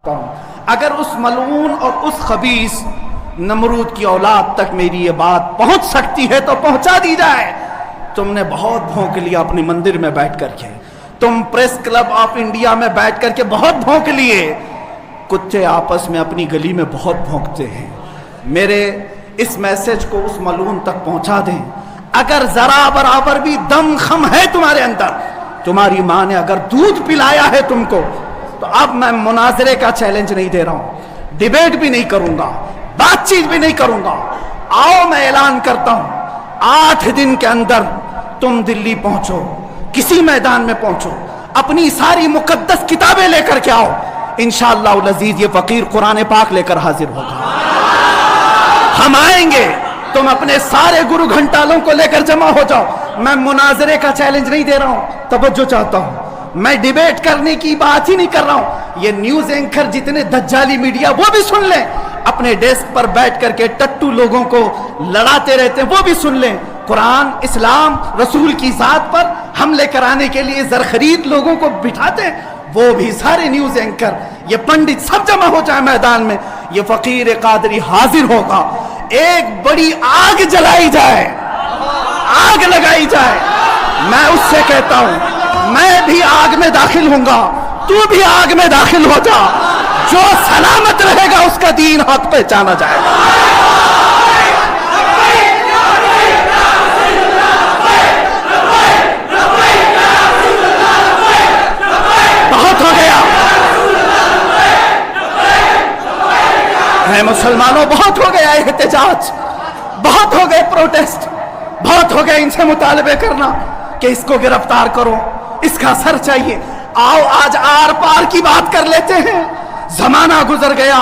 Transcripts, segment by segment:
اگر اس ملعون اور اس خبیث نمرود کی اولاد تک میری یہ بات پہنچ سکتی ہے تو پہنچا دی جائے۔ تم نے بہت بھونک لیا اپنی مندر میں بیٹھ کر کے، تم پریس کلب آف انڈیا میں بیٹھ کر کے بہت بھونک لیے، کتے آپس میں اپنی گلی میں بہت بھونکتے ہیں۔ میرے اس میسج کو اس ملعون تک پہنچا دیں۔ اگر ذرا برابر بھی دم خم ہے تمہارے اندر، تمہاری ماں نے اگر دودھ پلایا ہے تم کو، تو اب میں مناظرے کا چیلنج نہیں دے رہا ہوں، ڈیبیٹ بھی نہیں کروں گا، بات چیت بھی نہیں کروں گا۔ آؤ میں اعلان کرتا ہوں، 8 دن کے اندر تم دلی پہنچو، کسی میدان میں پہنچو، اپنی ساری مقدس کتابیں لے کر کے آؤ، انشاءاللہ العزیز یہ فقیر قرآن پاک لے کر حاضر ہوگا۔ ہم آئیں گے، تم اپنے سارے گرو گھنٹالوں کو لے کر جمع ہو جاؤ۔ میں مناظرے کا چیلنج نہیں دے رہا ہوں، توجہ چاہتا ہوں، میں ڈیبیٹ کرنے کی بات ہی نہیں کر رہا ہوں۔ یہ نیوز اینکر جتنے دجالی میڈیا وہ بھی سن لیں، اپنے ڈیسک پر بیٹھ کر کے ٹٹو لوگوں کو لڑاتے رہتے ہیں وہ بھی سن لیں۔ قرآن، اسلام، رسول کی ذات پر حملے کرانے کے لیے زرخرید لوگوں کو بٹھاتے ہیں، وہ بھی سارے نیوز اینکر، یہ پنڈت سب جمع ہو جائے میدان میں، یہ فقیر قادری حاضر ہوگا، ایک بڑی آگ جلائی جائے، آگ لگائی جائے۔ میں اس سے کہتا ہوں میں بھی آگ میں داخل ہوں گا، تو بھی آگ میں داخل ہو جا، جو سلامت رہے گا اس کا دین حق پہچانا جائے گا۔ بہت ہو گیا ہے مسلمانوں، بہت ہو گیا احتجاج، بہت ہو گئے پروٹیسٹ، بہت ہو گئے ان سے مطالبے کرنا کہ اس کو گرفتار کرو، اس کا سر چاہیے۔ آؤ آج آر پار کی بات کر لیتے ہیں۔ زمانہ گزر گیا،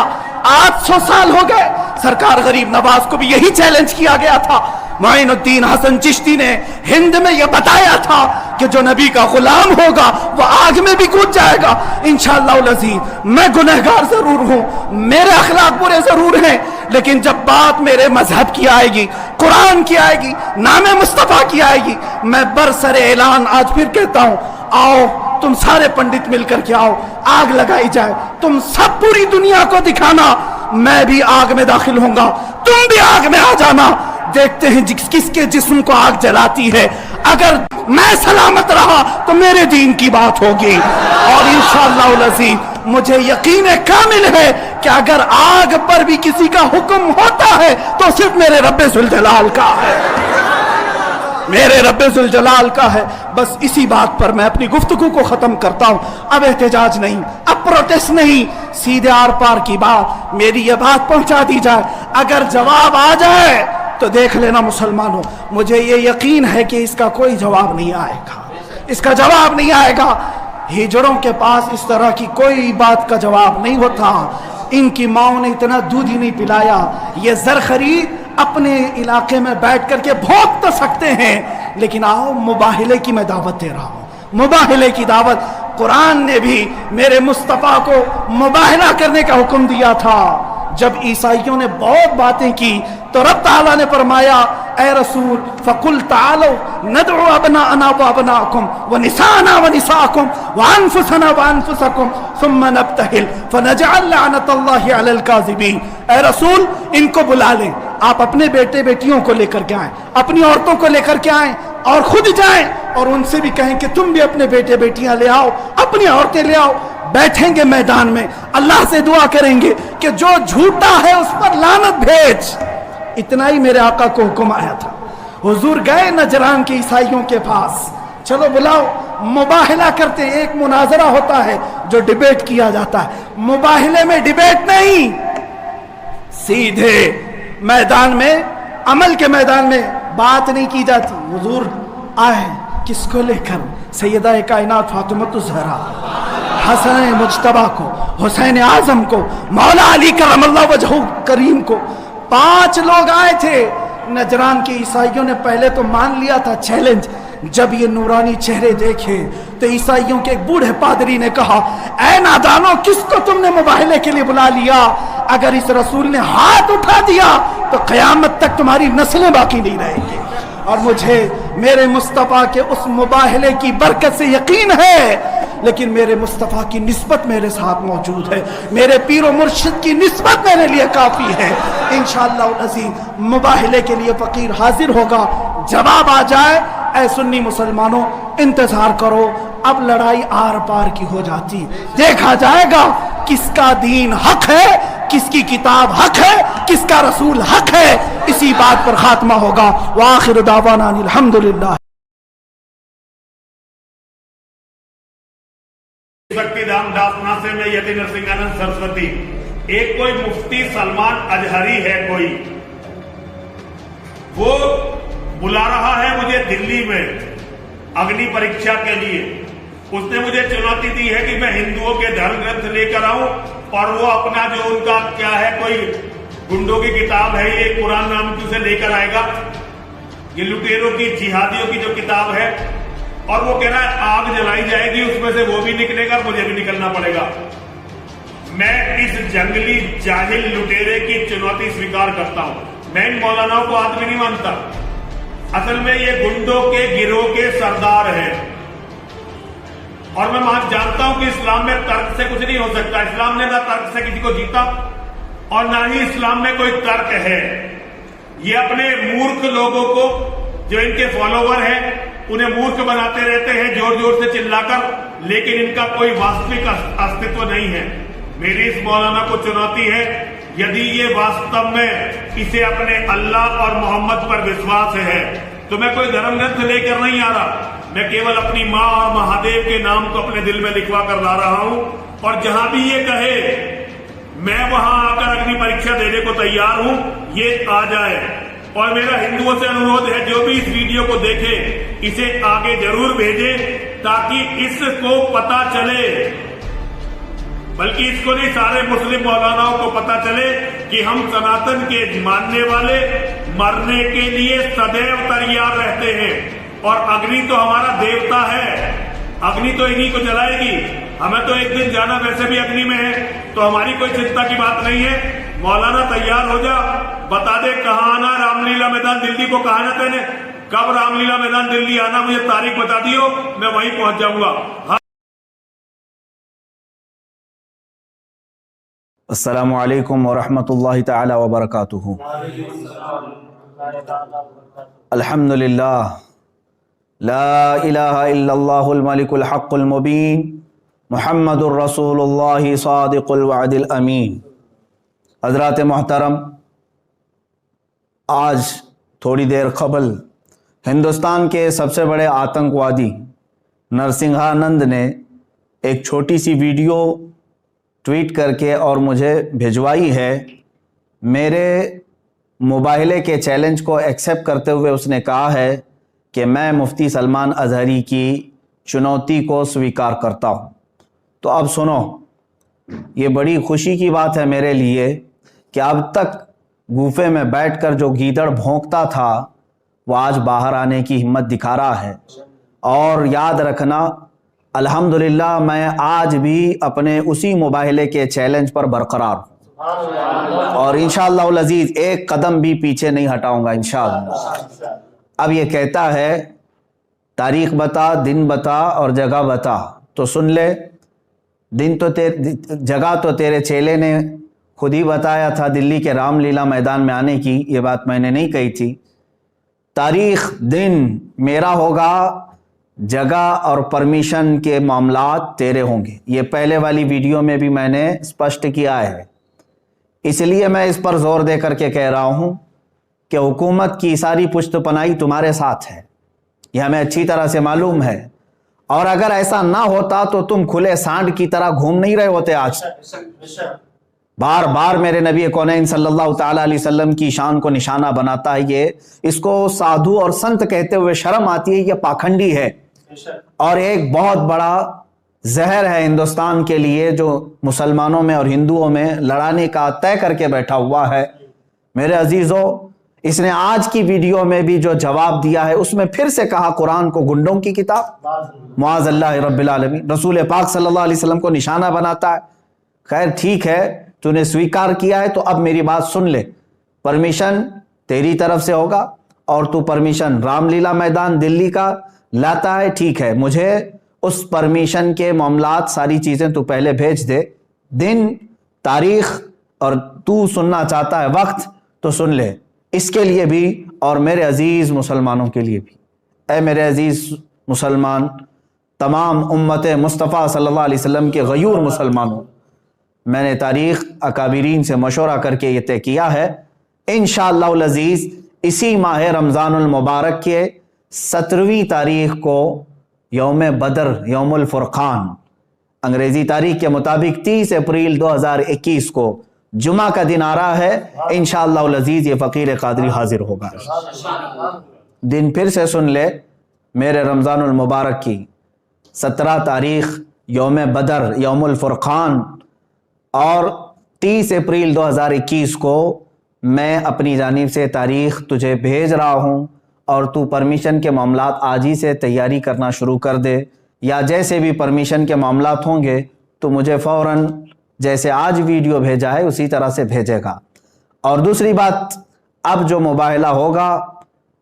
800 سال ہو گئے، سرکار غریب نواز کو بھی یہی چیلنج کیا گیا تھا۔ معین الدین حسن چشتی نے ہند میں یہ بتایا تھا کہ جو نبی کا غلام ہوگا وہ آگ میں بھی کود جائے گا۔ انشاءاللہ العزیز میں گنہگار ضرور ہوں، میرے اخلاق برے ضرور ہیں، لیکن جب بات میرے مذہب کی آئے گی، قرآن کی آئے گی، نام مصطفیٰ کی آئے گی، میں برسر اعلان آج پھر کہتا ہوں، آؤ تم سارے پنڈت مل کر کے آؤ، آگ لگائی جائے، تم سب پوری دنیا کو دکھانا میں بھی آگ میں داخل ہوں گا، تم بھی آگ میں آ جانا، دیکھتے ہیں کس کے جسم کو آگ جلاتی ہے۔ اگر میں سلامت رہا تو میرے دین کی بات ہوگی، اور انشاءاللہ العزیز مجھے یقین کامل ہے کہ اگر آگ پر بھی کسی کا حکم ہوتا ہے تو صرف میرے رب ذوالجلال کا ہے، میرے رب ذوالجلال کا ہے۔ بس اسی بات پر میں اپنی گفتگو کو ختم کرتا ہوں۔ اب احتجاج نہیں، اب پروٹیسٹ نہیں، سیدھے آر پار کی بات، میری یہ بات پہنچا دی جائے۔ اگر جواب آ جائے تو دیکھ لینا مسلمانوں، مجھے یہ یقین ہے کہ اس کا کوئی جواب نہیں آئے گا، اس کا جواب نہیں آئے گا۔ ہجڑوں کے پاس اس طرح کی کوئی بات کا جواب نہیں ہوتا، ان کی ماؤں نے اتنا دودھ ہی نہیں پلایا۔ یہ زرخرید اپنے علاقے میں بیٹھ کر کے بھونک تو سکتے ہیں، لیکن آؤ مباہلے کی میں دعوت دے رہا ہوں، مباہلے کی دعوت۔ قرآن نے بھی میرے مصطفیٰ کو مباہلہ کرنے کا حکم دیا تھا۔ جب عیسائیوں نے بہت باتیں کی تو رب تعالیٰ نے فرمایا، اے رسول فَقُلْ تَعَالَوْا نَدْعُ أَبْنَاءَنَا وَأَبْنَاءَكُمْ وَنِسَاءَنَا وَنِسَاءَكُمْ وَأَنفُسَنَا وَأَنفُسَكُمْ ثُمَّ نَبْتَهِلْ فَنَجْعَلْ لَعْنَةَ اللَّهِ عَلَى الْكَاذِبِينَ۔ اے رسول ان کو بلا لیں، آپ اپنے بیٹے بیٹیوں کو لے کر کے آئیں، اپنی عورتوں کو لے کر کے آئیں، اور خود جائیں اور ان سے بھی کہیں کہ تم بھی اپنے بیٹے بیٹیاں لے آؤ، اپنی عورتیں لے آؤ، بیٹھیں گے میدان میں، اللہ سے دعا کریں گے کہ جو جھوٹا ہے اس پر لعنت بھیج۔ اتنا ہی میرے آقا کو حکم آیا تھا۔ حضور گئے نجران کے عیسائیوں کے پاس، چلو بلاؤ، مباہلہ کرتے، ایک مناظرہ ہوتا ہے جو ڈیبیٹ کیا جاتا ہے، مباہلے میں ڈیبیٹ نہیں، سیدھے میدان میں، عمل کے میدان میں بات نہیں کی جاتی۔ حضور آئے کس کو لے کر؟ سیدہ کائنات فاطمہ الزہرا، حسن مجتبیٰ کو، حسین اعظم کو، مولا علی کرم اللہ وجہہ کریم کو، 5 لوگ آئے تھے۔ نجران کے عیسائیوں نے پہلے تو مان لیا تھا چیلنج، جب یہ نورانی چہرے دیکھے تو عیسائیوں کے ایک بوڑھے پادری نے کہا، اے نادانو، کس کو تم نے مباہلے کے لیے بلا لیا؟ اگر اس رسول نے ہاتھ اٹھا دیا تو قیامت تک تمہاری نسلیں باقی نہیں رہیں گی۔ اور مجھے میرے مصطفیٰ کے اس مباہلے کی برکت سے یقین ہے لیکن میرے مصطفیٰ کی نسبت میرے ساتھ موجود ہے، میرے پیر و مرشد کی نسبت میرے لیے کافی ہے۔ انشاءاللہ العزیز مباہلے کے لیے فقیر حاضر ہوگا، جواب آ جائے۔ اے سنی مسلمانوں انتظار کرو، اب لڑائی آر پار کی ہو جاتی، دیکھا جائے گا کس کا دین حق ہے، کس کی کتاب حق ہے، کس کا رسول حق ہے، اسی بات پر خاتمہ ہوگا۔ وآخر دعوانا الحمدللہ۔ شکتی دھام داسنا سے میں یتی نرسنگانند سرسوتی، ایک کوئی مفتی سلمان اجہری ہے، کوئی وہ بلا رہا ہے مجھے دلی میں اگنی پریکشا کے لیے۔ اس نے مجھے چنوتی دی ہے کہ میں ہندوؤں کے دھرم گرنتھ لے کر آؤں، اور وہ اپنا جو ان کا کیا ہے کوئی گنڈوں کی کتاب ہے، یہ قرآن نام کی، اسے لے کر آئے گا، یہ لٹیروں کی جہادیوں کی جو کتاب ہے، اور وہ کہہ رہا ہے آگ جلائی جائے گی، اس میں سے وہ بھی نکلے گا، مجھے بھی نکلنا پڑے گا۔ میں اس جنگلی جاہل لٹیرے کی چنوتی سویکار کرتا ہوں۔ میں ان مولاناؤں کو آدمی نہیں مانتا، اصل میں یہ گنڈوں کے گروہ کے سردار ہیں، اور میں جانتا ہوں کہ اسلام میں ترک سے کچھ نہیں ہو سکتا۔ اسلام نے نہ ترک سے کسی کو جیتا، اور نہ ہی اسلام میں کوئی ترک ہے۔ یہ اپنے مورکھ لوگوں کو جو ان کے فالوور ہیں انہیں مورکھ بناتے رہتے ہیں زور زور سے چلا کر، لیکن ان کا کوئی واستوک استتو نہیں ہے۔ میری اس مولانا کو چنوتی ہے، یدی یہ واستو میں اسے اپنے اللہ اور محمد پر وشواس ہے تو میں کوئی دھرم گرنتھ لے کر نہیں آ رہا، میں کیول اپنی ماں اور مہادیو کے نام کو اپنے دل میں لکھوا کر لا رہا ہوں، اور جہاں بھی یہ کہے میں وہاں آ کر اگنی پریکشا دینے کو تیار ہوں، یہ آ جائے۔ اور میرا ہندوؤں سے انورودھ ہے، جو بھی اس ویڈیو کو دیکھے اسے آگے ضرور بھیجے، تاکہ اس کو پتا چلے، بلکہ اس کو نہیں سارے مسلم مولاناؤں کو پتا چلے کہ ہم سناتن کے ماننے والے مرنے کے لیے سدیو تیار رہتے ہیں، اور اگنی تو ہمارا دیوتا ہے، اگنی تو انہی کو جلائے گی، ہمیں تو ایک دن جانا ویسے بھی اگنی میں ہے، تو ہماری کوئی چنتا کی بات نہیں ہے۔ مولانا تیار ہو جا، بتا دے کہاں آنا، رام لیلا میدان دلی کو کہا نا تینے، کب رام لیلا میدان دلی آنا، مجھے تاریخ بتا دیو، میں وہیں پہنچ جاؤں گا۔ السلام علیکم ورحمۃ اللہ تعالی وبرکاتہ۔ الحمدللہ، لا الہ الا اللہ الملک الحق المبین، محمد الرسول اللہ صادق الوعد الامین۔ حضرات محترم، آج تھوڑی دیر قبل ہندوستان کے سب سے بڑے آتنکوادی نرسنگھانند نے ایک چھوٹی سی ویڈیو ٹویٹ کر کے اور مجھے بھجوائی ہے۔ میرے مباہلے کے چیلنج کو ایکسیپٹ کرتے ہوئے اس نے کہا ہے کہ میں مفتی سلمان اظہری کی چنوتی کو سویکار کرتا ہوں۔ تو اب سنو، یہ بڑی خوشی کی بات ہے میرے لیے کہ اب تک گوفے میں بیٹھ کر جو گیدڑ بھونکتا تھا وہ آج باہر آنے کی ہمت دکھا رہا ہے۔ اور یاد رکھنا، الحمدللہ میں آج بھی اپنے اسی مباہلے کے چیلنج پر برقرار ہوں، اور انشاءاللہ العزیز ایک قدم بھی پیچھے نہیں ہٹاؤں گا انشاءاللہ۔ اب یہ کہتا ہے تاریخ بتا، دن بتا اور جگہ بتا، تو سن لے۔ دن تو جگہ تو تیرے چیلے نے خود ہی بتایا تھا، دلی کے رام لیلا میدان میں آنے کی، یہ بات میں نے نہیں کہی تھی۔ تاریخ دن میرا ہوگا، جگہ اور پرمیشن کے معاملات تیرے ہوں گے، یہ پہلے والی ویڈیو میں بھی میں نے اسپشٹ کیا ہے۔ اس لیے میں اس پر زور دے کر کے کہہ رہا ہوں کہ حکومت کی ساری پشت پناہی تمہارے ساتھ ہے، یہ ہمیں اچھی طرح سے معلوم ہے، اور اگر ایسا نہ ہوتا تو تم کھلے سانڈ کی طرح گھوم نہیں رہے ہوتے آج۔ بار بار میرے نبی کونین صلی اللہ تعالیٰ علیہ وسلم کی شان کو نشانہ بناتا ہے، یہ اس کو سادھو اور سنت کہتے ہوئے شرم آتی ہے، یہ پاکھنڈی ہے اور ایک بہت بڑا زہر ہے ہندوستان کے لیے، جو مسلمانوں میں اور ہندوؤں میں لڑانے کا طے کر کے بیٹھا ہوا ہے۔ میرے عزیزوں، اس نے آج کی ویڈیو میں بھی جو جواب دیا ہے اس میں پھر سے کہا قرآن کو گنڈوں کی کتاب، معاذ اللہ رب العالمین، رسول پاک صلی اللہ علیہ وسلم کو نشانہ بناتا ہے۔ خیر ٹھیک ہے، تو نے سویکار کیا ہے، تو اب میری بات سن لے، پرمیشن تیری طرف سے ہوگا، اور تو پرمیشن رام لیلا میدان دلی کا لاتا ہے، ٹھیک ہے، مجھے اس پرمیشن کے معاملات ساری چیزیں تو پہلے بھیج دے، دن تاریخ، اور تو سننا چاہتا ہے وقت تو سن لے، اس کے لیے بھی اور میرے عزیز مسلمانوں کے لیے بھی۔ اے میرے عزیز مسلمان، تمام امت مصطفیٰ صلی اللہ علیہ وسلم کے غیور مسلمانوں، میں نے تاریخ اکابرین سے مشورہ کر کے یہ طے کیا ہے، انشاءاللہ العزیز اسی ماہ رمضان المبارک کے 17ویں تاریخ کو یوم بدر، یوم الفرقان، انگریزی تاریخ کے مطابق 30 اپریل 2021 کو جمعہ کا دن آ رہا ہے، انشاءاللہ العزیز یہ فقیر قادری حاضر ہوگا۔ دن پھر سے سن لے، میرے رمضان المبارک کی 17 تاریخ یوم بدر، یوم الفرقان، اور 30 اپریل 2021 کو میں اپنی جانب سے تاریخ تجھے بھیج رہا ہوں، اور تو پرمیشن کے معاملات آج ہی سے تیاری کرنا شروع کر دے، یا جیسے بھی پرمیشن کے معاملات ہوں گے تو مجھے فوراً جیسے آج ویڈیو بھیجا ہے اسی طرح سے بھیجے گا۔ اور دوسری بات، اب جو مباہلہ ہوگا،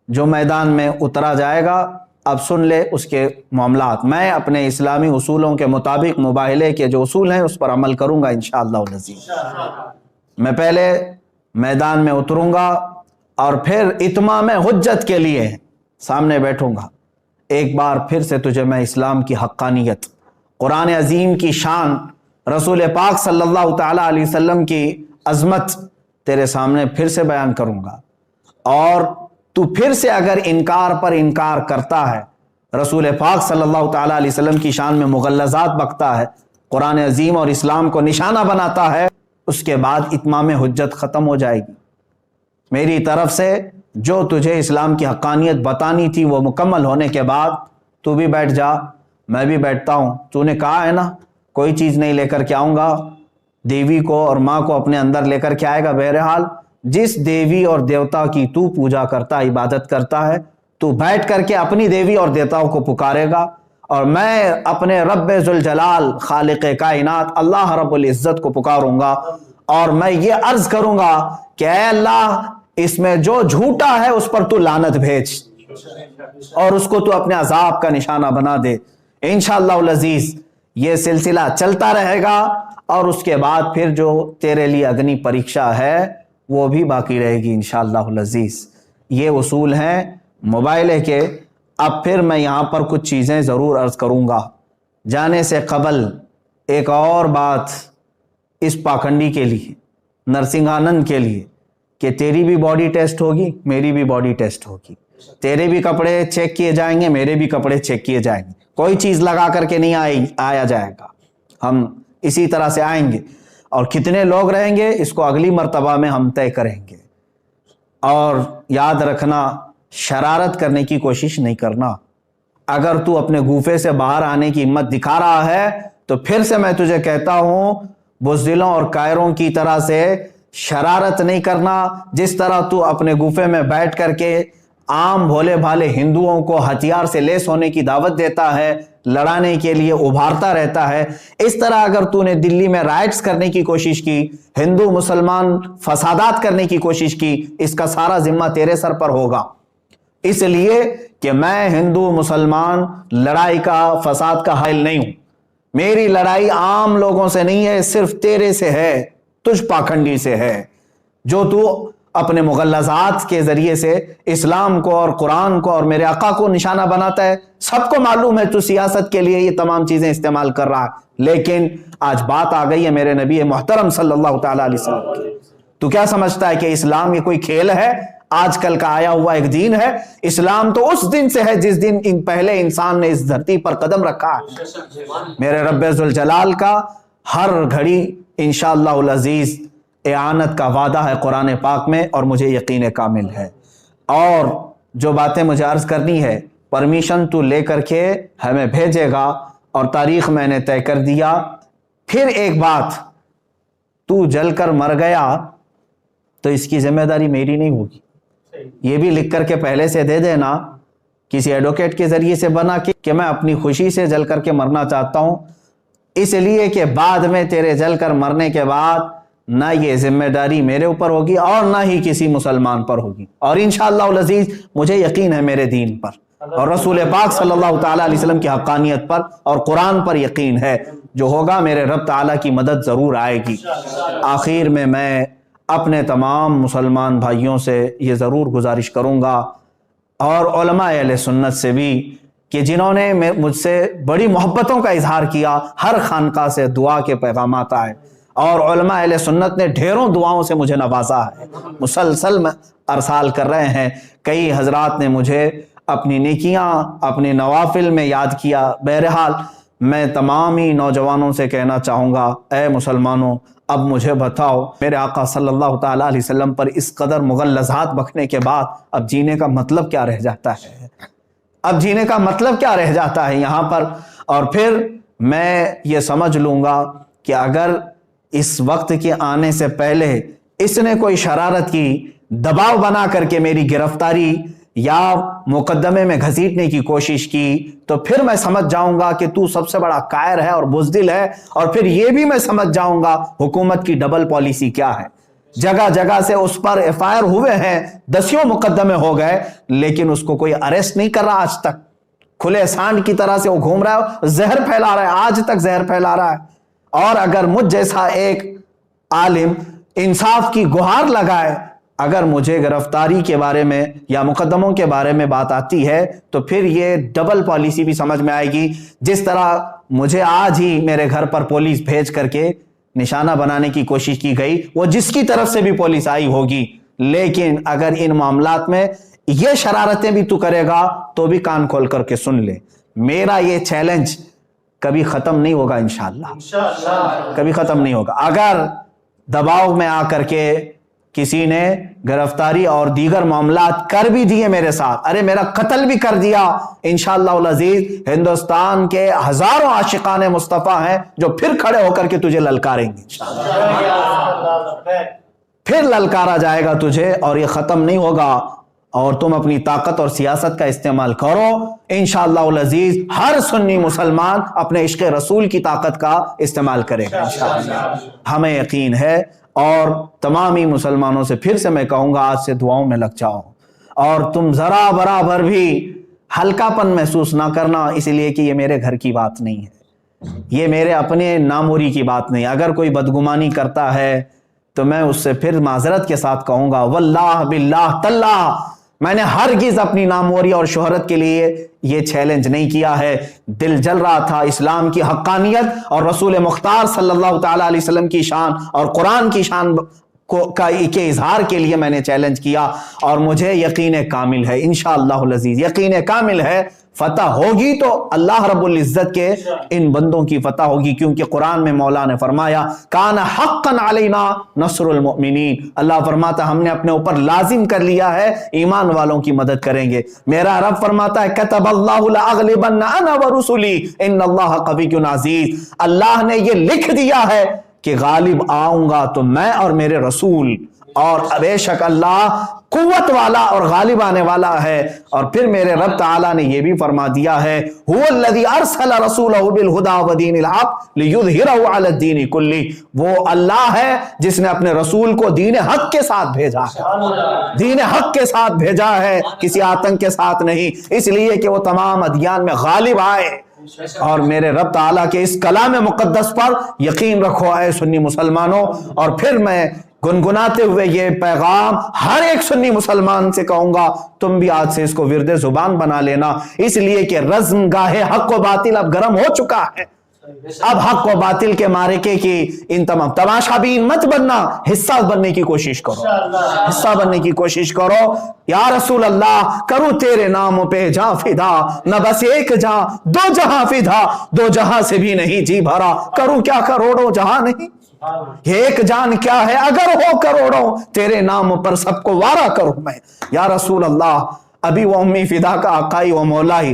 جو میدان میں اترا جائے گا، اب سن لے اس کے معاملات۔ میں اپنے اسلامی اصولوں کے مطابق مباہلے کے جو اصول ہیں اس پر عمل کروں گا انشاءاللہ العزیز۔ میں پہلے میدان میں اتروں گا اور پھر اتمام حجت کے لیے سامنے بیٹھوں گا۔ ایک بار پھر سے تجھے میں اسلام کی حقانیت، قرآن عظیم کی شان، رسول پاک صلی اللہ تعالیٰ علیہ وسلم کی عظمت تیرے سامنے پھر سے بیان کروں گا، اور تو پھر سے اگر انکار پر انکار کرتا ہے، رسول پاک صلی اللہ تعالیٰ علیہ وسلم کی شان میں مغلظات بکتا ہے، قرآن عظیم اور اسلام کو نشانہ بناتا ہے، اس کے بعد اتمام حجت ختم ہو جائے گی۔ میری طرف سے جو تجھے اسلام کی حقانیت بتانی تھی وہ مکمل ہونے کے بعد تو بھی بیٹھ جا، میں بھی بیٹھتا ہوں۔ تو نے کہا ہے نا کوئی چیز نہیں لے کر کے آؤں گا، دیوی کو اور ماں کو اپنے اندر لے کر کے آئے گا۔ بہرحال جس دیوی اور دیوتا کی تو پوجا کرتا، عبادت کرتا ہے، تو بیٹھ کر کے اپنی دیوی اور دیوتاؤں کو پکارے گا، اور میں اپنے رب ذوالجلال خالق کائنات اللہ رب العزت کو پکاروں گا، اور میں یہ عرض کروں گا کہ اے اللہ، اس میں جو جھوٹا ہے اس پر تو لعنت بھیج، اور اس کو تو اپنے عذاب کا نشانہ بنا دے۔ انشاءاللہ العزیز یہ سلسلہ چلتا رہے گا، اور اس کے بعد پھر جو تیرے لیے اگنی پریکشا ہے وہ بھی باقی رہے گی انشاءاللہ العزیز۔ یہ اصول ہیں مباہلے کے۔ اب پھر میں یہاں پر کچھ چیزیں ضرور عرض کروں گا۔ جانے سے قبل ایک اور بات اس پاکھنڈی کے لیے، نرسنگھانند کے لیے، کہ تیری بھی باڈی ٹیسٹ ہوگی، میری بھی باڈی ٹیسٹ ہوگی، تیرے بھی کپڑے چیک کیے جائیں گے، میرے بھی کپڑے چیک کیے جائیں گے، کوئی چیز لگا کر کے نہیں آیا جائے گا، ہم اسی طرح سے آئیں گے، اور کتنے لوگ رہیں گے اس کو اگلی مرتبہ میں ہم طے کریں گے۔ اور یاد رکھنا، شرارت کرنے کی کوشش نہیں کرنا۔ اگر تو اپنے گوفے سے باہر آنے کی ہمت دکھا رہا ہے تو پھر سے میں تجھے کہتا ہوں، بزدلوں اور کائروں کی طرح سے شرارت نہیں کرنا۔ جس طرح تو اپنے گوفے میں بیٹھ کر کے عام بھولے بھالے ہندوؤں کو ہتھیار سے لیس ہونے کی دعوت دیتا ہے، لڑانے کے لیے ابھارتا رہتا ہے، اس طرح اگر تو نے دلی میں رائٹس کرنے کی کوشش کی، ہندو مسلمان فسادات کرنے کی کوشش کی، اس کا سارا ذمہ تیرے سر پر ہوگا۔ اس لیے کہ میں ہندو مسلمان لڑائی کا، فساد کا حائل نہیں ہوں۔ میری لڑائی عام لوگوں سے نہیں ہے، صرف تیرے سے ہے، تجھ پاکھنڈی سے ہے، جو تو اپنے مغلظات کے ذریعے سے اسلام کو اور قرآن کو اور میرے آقا کو نشانہ بناتا ہے۔ سب کو معلوم ہے تو سیاست کے لیے یہ تمام چیزیں استعمال کر رہا ہے، لیکن آج بات آ گئی ہے میرے نبی محترم صلی اللہ تعالیٰ علیہ وسلم کی۔ تو کیا سمجھتا ہے کہ اسلام یہ کوئی کھیل ہے، آج کل کا آیا ہوا ایک دین ہے؟ اسلام تو اس دن سے ہے جس دن پہلے انسان نے اس دھرتی پر قدم رکھا ہے۔ میرے رب ذوالجلال کا ہر گھڑی انشاءاللہ العزیز اعانت کا وعدہ ہے قرآن پاک میں، اور مجھے یقین کامل ہے۔ اور جو باتیں مجھے عرض کرنی ہے، پرمیشن تو لے کر کے ہمیں بھیجے گا، اور تاریخ میں نے طے کر دیا۔ پھر ایک بات، تو جل کر مر گیا تو اس کی ذمہ داری میری نہیں ہوگی، یہ بھی لکھ کر کے پہلے سے دے دینا، کسی ایڈوکیٹ کے ذریعے سے بنا کہ میں اپنی خوشی سے جل کر کے مرنا چاہتا ہوں، اس لیے کہ بعد میں تیرے جل کر مرنے کے بعد نہ یہ ذمہ داری میرے اوپر ہوگی اور نہ ہی کسی مسلمان پر ہوگی، اور انشاءاللہ العزیز مجھے یقین ہے میرے دین پر۔ اور رسول پاک صلی اللہ تعالیٰ علیہ وسلم کی حقانیت پر اور قرآن پر یقین ہے. جو ہوگا میرے رب تعالیٰ کی مدد ضرور آئے گی. آخر میں اپنے تمام مسلمان بھائیوں سے یہ ضرور گزارش کروں گا اور علماء اہل سنت سے بھی کہ جنہوں نے مجھ سے بڑی محبتوں کا اظہار کیا، ہر خانقاہ سے دعا کے پیغامات آئے اور علماء اہل سنت نے ڈھیروں دعاؤں سے مجھے نوازا ہے، مسلسل ارسال کر رہے ہیں. کئی حضرات نے مجھے اپنی نیکیاں اپنے نوافل میں یاد کیا. بہرحال میں تمام ہی نوجوانوں سے کہنا چاہوں گا، اے مسلمانوں، اب مجھے بتاؤ، میرے آقا صلی اللہ تعالیٰ علیہ وسلم پر اس قدر مغلظات بکنے کے بعد اب جینے کا مطلب کیا رہ جاتا ہے؟ اب جینے کا مطلب کیا رہ جاتا ہے یہاں پر؟ اور پھر میں یہ سمجھ لوں گا کہ اگر اس وقت کے آنے سے پہلے اس نے کوئی شرارت کی، دباؤ بنا کر کے میری گرفتاری یا مقدمے میں گھسیٹنے کی کوشش کی، تو پھر میں سمجھ جاؤں گا کہ تو سب سے بڑا قائر ہے اور بزدل ہے. اور پھر یہ بھی میں سمجھ جاؤں گا حکومت کی ڈبل پالیسی کیا ہے. جگہ جگہ سے اس پر ایف آئی آر ہوئے ہیں، دسیوں مقدمے ہو گئے، لیکن اس کو کوئی اریسٹ نہیں کر رہا آج تک. کھلے سانڈ کی طرح سے وہ گھوم رہا ہے، زہر پھیلا رہا ہے، آج تک زہر پھیلا رہا ہے. اور اگر مجھ جیسا ایک عالم انصاف کی گہار لگائے، اگر مجھے گرفتاری کے بارے میں یا مقدموں کے بارے میں بات آتی ہے تو پھر یہ ڈبل پالیسی بھی سمجھ میں آئے گی. جس طرح مجھے آج ہی میرے گھر پر پولیس بھیج کر کے نشانہ بنانے کی کوشش کی گئی، وہ جس کی طرف سے بھی پولیس آئی ہوگی، لیکن اگر ان معاملات میں یہ شرارتیں بھی تو کرے گا تو بھی کان کھول کر کے سن لے. میرا یہ چیلنج کبھی ختم نہیں ہوگا انشاءاللہ، کبھی ختم نہیں ہوگا. اگر دباؤ میں آ کر کے کسی نے گرفتاری اور دیگر معاملات کر بھی دیے میرے ساتھ، ارے میرا قتل بھی کر دیا، انشاءاللہ العزیز ہندوستان کے ہزاروں عاشقان مصطفیٰ ہیں جو پھر کھڑے ہو کر کے تجھے للکاریں گے. پھر للکارا جائے گا تجھے اور یہ ختم نہیں ہوگا. اور تم اپنی طاقت اور سیاست کا استعمال کرو، انشاءاللہ العزیز ہر سنی مسلمان اپنے عشق رسول کی طاقت کا استعمال کرے گا انشاءاللہ. ہمیں یقین ہے. اور تمامی مسلمانوں سے پھر سے میں کہوں گا، آج سے دعاؤں میں لگ جاؤ اور تم ذرا برابر بھی ہلکا پن محسوس نہ کرنا، اس لیے کہ یہ میرے گھر کی بات نہیں ہے، یہ میرے اپنے ناموری کی بات نہیں. اگر کوئی بدگمانی کرتا ہے تو میں اس سے پھر معذرت کے ساتھ کہوں گا، واللہ باللہ تاللہ میں نے ہرگز اپنی ناموری اور شہرت کے لیے یہ چیلنج نہیں کیا ہے. دل جل رہا تھا اسلام کی حقانیت اور رسول مختار صلی اللہ تعالیٰ علیہ وسلم کی شان اور قرآن کی شان کے اظہار کے لیے میں نے چیلنج کیا. اور مجھے یقین کامل ہے انشاءاللہ العزیز، یقین کامل ہے فتح ہوگی تو اللہ رب العزت کے ان بندوں کی فتح ہوگی، کیونکہ قرآن میں مولا نے فرمایا کان حقا علینا نصر المؤمنین. اللہ فرماتا ہم نے اپنے اوپر لازم کر لیا ہے ایمان والوں کی مدد کریں گے. میرا رب فرماتا ہے کتب اللہ لاغلبن انا ورسلی ان اللہ قوی عزیز. اللہ نے یہ لکھ دیا ہے کہ غالب آؤں گا تو میں اور میرے رسول، اور بے شک اللہ قوت والا اور غالب آنے والا ہے. اور پھر میرے رب تعالیٰ نے یہ بھی فرما دیا ہے هو الذی ارسل رسولہ بالہدی ودین الحق لیظہرہ علی الدین کلہ. وہ اللہ ہے جس نے اپنے رسول کو دین حق کے ساتھ بھیجا ہے، دین حق کے ساتھ بھیجا ہے، کسی آتنک کے ساتھ نہیں، اس لیے کہ وہ تمام ادیان میں غالب آئے. اور میرے رب تعالیٰ کے اس کلام مقدس پر یقین رکھو اے سنی مسلمانوں. اور پھر میں گنگناتے ہوئے یہ پیغام ہر ایک سنی مسلمان سے کہوں گا، تم بھی آج سے اس کو ورد زبان بنا لینا، اس لیے کہ رزم گاہ حق و باطل اب گرم ہو چکا ہے. اب حق و باطل کے معرکے کی ان تمام تماشا بین مت بننا، حصہ بننے کی کوشش کرو، حصہ بننے کی کوشش کرو. یا رسول اللہ کروں تیرے نام پہ جاں فدا، نہ بس ایک جاں دو جہاں فدا، دو جہاں سے بھی نہیں جی بھرا، کروں کیا کروڑوں جہاں نہیں. ایک جان کیا ہے اگر ہو کروڑوں، تیرے نام پر سب کو وارا کروں میں. یا رسول اللہ ابھی وہ امی فدا کا آقائی و مولائی